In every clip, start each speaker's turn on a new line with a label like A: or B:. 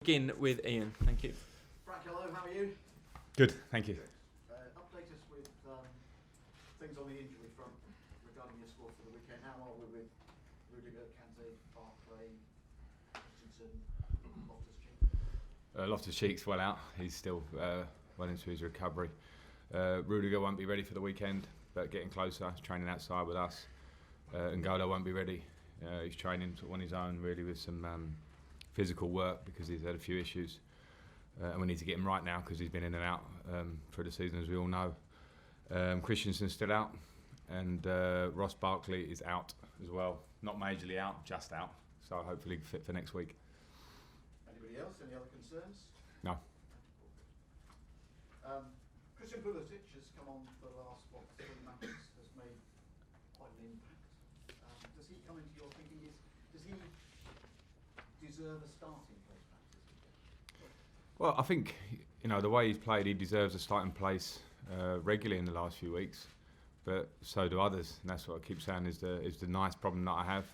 A: begin with Ian. Thank you.
B: Frank, hello, how are you?
C: Good, thank you.
B: Update us with things on the injury front regarding your squad for the weekend. How are we with Rudiger, Kante, Barclay, Christensen, Loftus-Cheek?
C: Loftus-Cheek's well out. He's still well into his recovery. Rudiger won't be ready for the weekend, but getting closer. He's training outside with us. N'Golo won't be ready. He's training on his own, really, with some physical work because he's had a few issues. And we need to get him right now because he's been in and out through the season, as we all know. Christensen's still out, and Ross Barkley is out as well. Not majorly out, just out. So hopefully fit for next week.
B: Anybody else? Any other concerns?
C: No.
B: Christian Pulisic has come on for the last 3 matches, has made quite an impact. Does he come into your thinking? Does he deserve a starting place back this weekend?
C: Well, I think the way he's played, he deserves a starting place regularly in the last few weeks, but so do others, and that's what I keep saying is the nice problem that I have.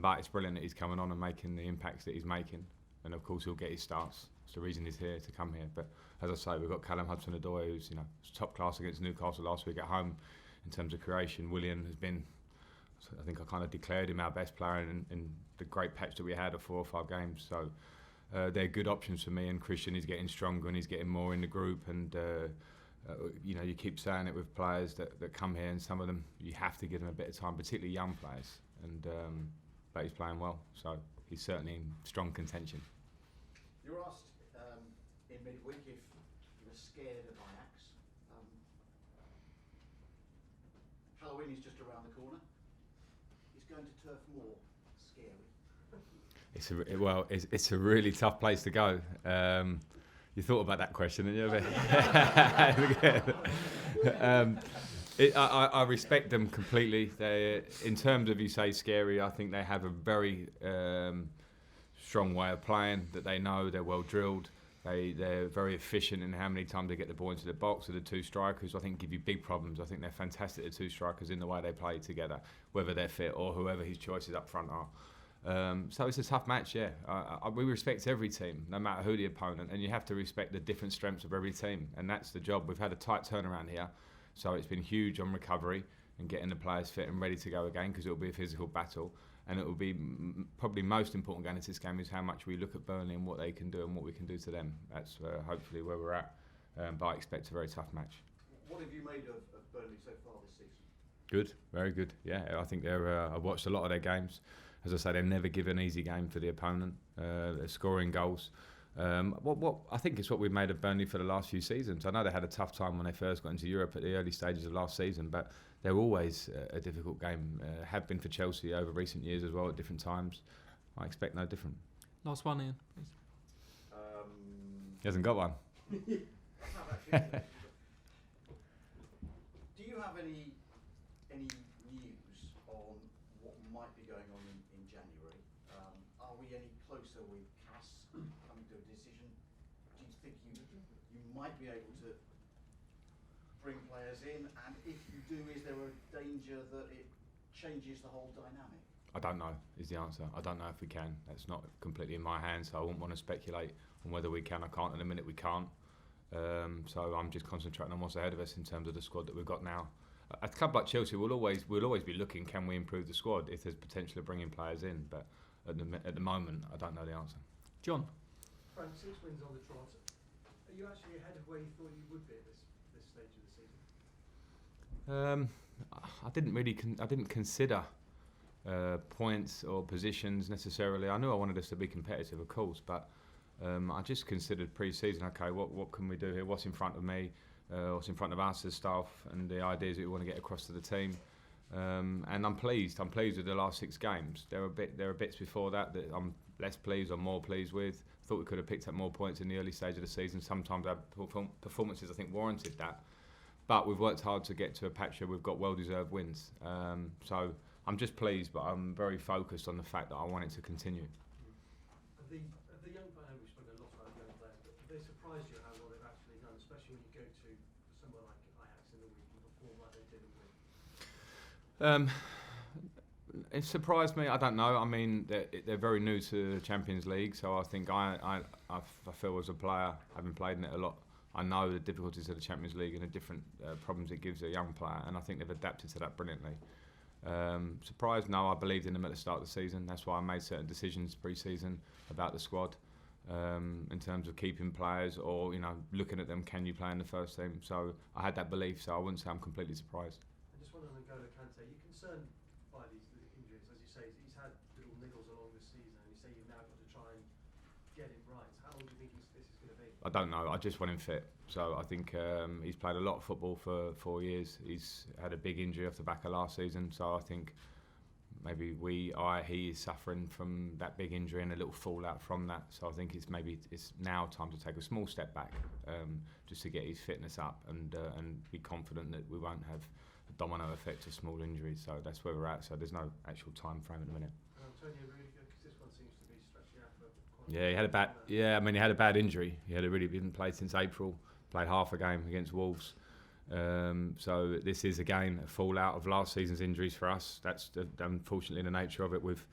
C: But it's brilliant that he's coming on and making the impacts that he's making, and of course he'll get his starts. It's the reason he's here to come here. But as I say, we've got Callum Hudson-Odoi, who's top class against Newcastle last week at home in terms of creation. Willian has been, I think I kind of declared him our best player in the great patch that we had of 4 or 5 games. So they're good options for me, and Christian is getting stronger and he's getting more in the group. And you keep saying it with players that come here, and some of them you have to give them a bit of time, particularly young players. And but he's playing well, so he's certainly in strong contention.
B: You were asked in midweek if you were scared of Ajax. Halloween is just around the corner. Is going to Turf Moor scary?
C: It's a really tough place to go. You thought about that question, didn't you? I respect them completely. In terms of, you say, scary, I think they have a very strong way of playing that they know. They're well drilled. They're very efficient in how many times they get the ball into the box. The 2 strikers, I think, give you big problems. I think they're fantastic, the 2 strikers, in the way they play together, whether they're fit or whoever his choices up front are. So it's a tough match, yeah. We respect every team, no matter who the opponent, and you have to respect the different strengths of every team, and that's the job. We've had a tight turnaround here, so it's been huge on recovery and getting the players fit and ready to go again, because it will be a physical battle, and it will be probably most important going into this game is how much we look at Burnley and what they can do and what we can do to them. That's hopefully where we're at, but I expect a very tough match.
B: What have you made of Burnley so far this season?
C: Good, very good. Yeah, I think I've watched a lot of their games. As I say, they never give an easy game for the opponent. They're scoring goals. What I think is what we've made of Burnley for the last few seasons. I know they had a tough time when they first got into Europe at the early stages of last season, but they're always a difficult game. Have been for Chelsea over recent years as well at different times. I expect no different.
A: Last one, Ian, please.
C: He hasn't got one.
B: Do you have any news on what might be going on in January? Are we any closer with Cass coming to a decision? Do you think you might be able to bring players in? And if you do, is there a danger that it changes the whole dynamic?
C: I don't know is the answer. I don't know if we can. That's not completely in my hands, so I wouldn't want to speculate on whether we can or can't. In a minute we can't. So I'm just concentrating on what's ahead of us in terms of the squad that we've got now. At a club like Chelsea, we'll always be looking, can we improve the squad if there's potential of bringing players in, but at the moment I don't know the answer.
A: John?
D: Frank, 6 wins on the trot. Are you actually ahead of where you thought you would be at this stage of the season?
C: I didn't consider points or positions necessarily. I knew I wanted us to be competitive, of course, but I just considered pre-season. Okay, what can we do here? What's in front of me? What's in front of us as staff, and the ideas that we want to get across to the team. And I'm pleased. I'm pleased with the last 6 games. There are bits before that I'm less pleased or more pleased with. Thought we could have picked up more points in the early stage of the season. Sometimes our performances, I think, warranted that. But we've worked hard to get to a patch where we've got well-deserved wins. So I'm just pleased, but I'm very focused on the fact that I want it to continue.
D: The young players, we've spoken a lot about young players, but have they surprised you how well they've actually done, especially when you go to somewhere like Ajax in the week and perform like they did in the week?
C: It surprised me. I don't know. I mean, they're very new to the Champions League, so I think I feel as a player, having played in it a lot, I know the difficulties of the Champions League and the different problems it gives a young player, and I think they've adapted to that brilliantly. Surprised? No, I believed in them at the start of the season. That's why I made certain decisions pre-season about the squad, in terms of keeping players or looking at them. Can you play in the first team? So I had that belief. So I wouldn't say I'm completely surprised.
D: I just want to go to Kante. Are you concerned by these injuries? As you say, he's had little niggles along the season, and you say you've now got to try and get him right. How long do you think this is going to be?
C: I don't know. I just want him fit. So I think he's played a lot of football for 4 years. He's had a big injury off the back of last season. So I think maybe he is suffering from that big injury and a little fallout from that. So I think it's now time to take a small step back, just to get his fitness up and be confident that we won't have a domino effect of small injuries. So that's where we're at. So there's no actual time frame at the minute.
D: Antonio Rudiger, because this one seems to be stretching out for quite
C: Yeah, he had a bad injury. He didn't play since April. Played half a game against Wolves. So this is again a fallout of last season's injuries for us. That's unfortunately the nature of it. We've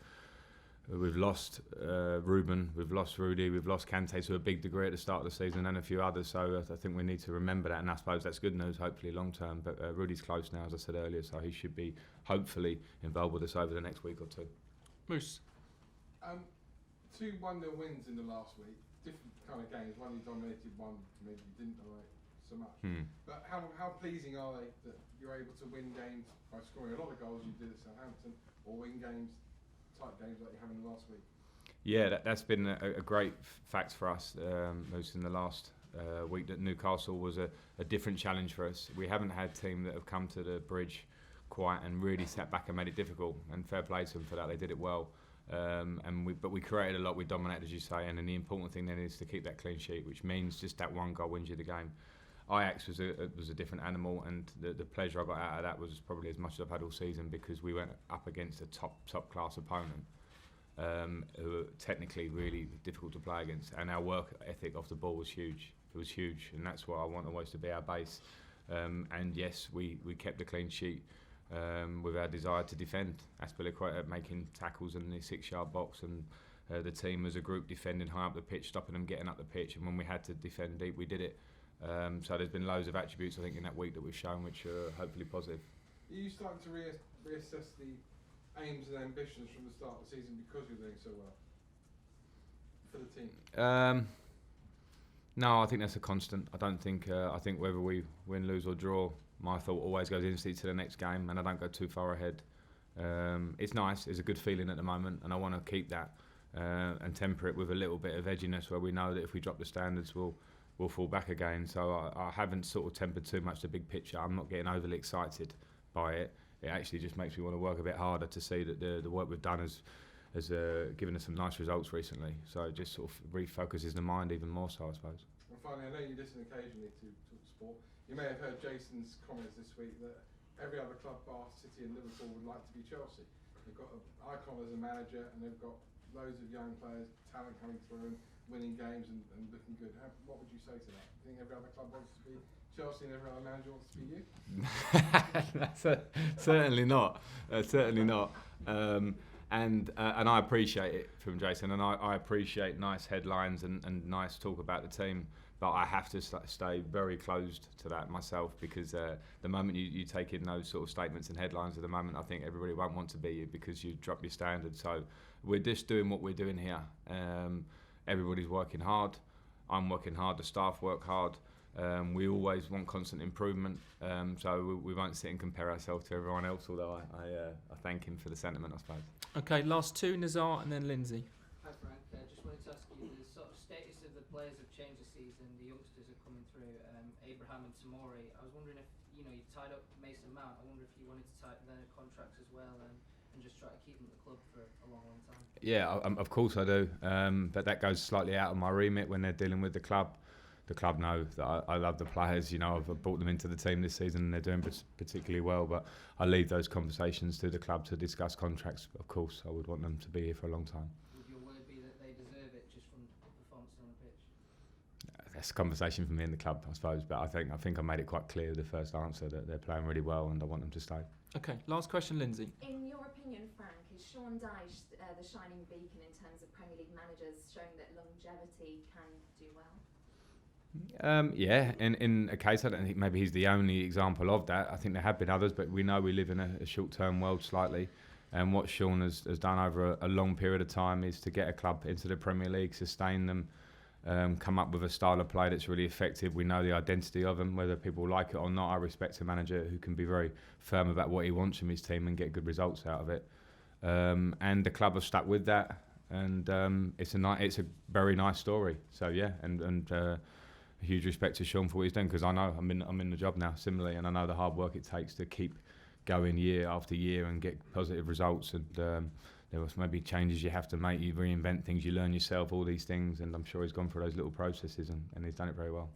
C: lost Ruben, we've lost Rudy, we've lost Kante to a big degree at the start of the season, and a few others. So I think we need to remember that, and I suppose that's good news, hopefully long term. But Rudy's close now, as I said earlier, so he should be hopefully involved with us over the next week or two.
A: Moose.
E: 2 1-0 wins in the last week. Different kind of games. One you dominated, one maybe you didn't dominate so much. But how pleasing are they that you're able to win games by scoring a lot of goals you did at Southampton, or win games, tight games like you have in the last week?
C: Yeah, that's been a great fact for us. Most in the last week, that Newcastle was a different challenge for us. We haven't had a team that have come to the bridge quite and really sat back and made it difficult. And fair play to them for that. They did it well. But we created a lot. We dominated, as you say. And then the important thing then is to keep that clean sheet, which means just that one goal wins you the game. Ajax was a different animal, and the pleasure I got out of that was probably as much as I've had all season, because we went up against a top class opponent, who were technically really difficult to play against, and our work ethic off the ball was huge. It was huge, and that's what I want always to be our base. And yes, we kept the clean sheet with our desire to defend. Aspilicueta making tackles in the 6-yard box, and the team as a group defending high up the pitch, stopping them getting up the pitch, and when we had to defend deep, we did it. So there's been loads of attributes, I think, in that week that we've shown, which are hopefully positive.
E: Are you starting to reassess the aims and ambitions from the start of the season because you're doing so well for the team?
C: No, I think that's a constant. I don't think. I think whether we win, lose or draw, my thought always goes instantly to the next game, and I don't go too far ahead. It's nice. It's a good feeling at the moment, and I want to keep that and temper it with a little bit of edginess, where we know that if we drop the standards, we'll fall back again. So I haven't sort of tempered too much the big picture. I'm not getting overly excited by it. It actually just makes me want to work a bit harder to see that the work we've done has given us some nice results recently. So it just sort of refocuses the mind even more so, I suppose.
E: And finally, I know you listen occasionally to Talk Sport. You may have heard Jason's comments this week that every other club, bar City and Liverpool, would like to be Chelsea. They've got an icon as a manager, and they've got loads of young players, talent coming through, and winning games and looking good. What would you say to that? Do you think every other club wants to be Chelsea and every other manager wants to be you?
C: Certainly not. Certainly not. And I appreciate it from Jason, and I appreciate nice headlines and nice talk about the team. But I have to stay very closed to that myself, because the moment you take in those sort of statements and headlines at the moment, I think everybody won't want to be you because you drop your standards. So we're just doing what we're doing here. Everybody's working hard. I'm working hard. The staff work hard. We always want constant improvement. So we won't sit and compare ourselves to everyone else, although I thank him for the sentiment, I suppose.
A: Okay, last two, Nazar and then Lindsay.
F: Hi Frank, just wanted to ask you, the sort of status of the players have changed this season, the youngsters are coming through, Abraham and Tomori. I was wondering if, you tied up Mason Mount, I wonder if you wanted to tie up their contracts as well and just try to keep them at the club for a long time. Yeah,
C: of course I do, but that goes slightly out of my remit when they're dealing with the club. The club know that I love the players. I've brought them into the team this season and they're doing particularly well, but I leave those conversations to the club to discuss contracts. Of course, I would want them to be here for a long time.
F: Would your word be that they deserve it just from performances on the pitch?
C: That's a conversation for me and the club, I suppose, but I think I made it quite clear with the first answer that they're playing really well and I want them to stay.
A: Okay, last question, Lindsay.
G: In your opinion, Frank, Is Sean Dyche the shining beacon in terms of Premier League managers, showing that longevity can do well?
C: Yeah, in a case, I don't think maybe he's the only example of that. I think there have been others, but we know we live in a short-term world slightly. And what Sean has done over a long period of time is to get a club into the Premier League, sustain them, come up with a style of play that's really effective. We know the identity of them, whether people like it or not. I respect a manager who can be very firm about what he wants from his team and get good results out of it. And the club have stuck with that, and it's a very nice story. So yeah, and huge respect to Sean for what he's done, because I know I'm in the job now similarly, and I know the hard work it takes to keep going year after year and get positive results. And there was maybe changes you have to make, you reinvent things, you learn yourself, all these things, and I'm sure he's gone through those little processes and he's done it very well.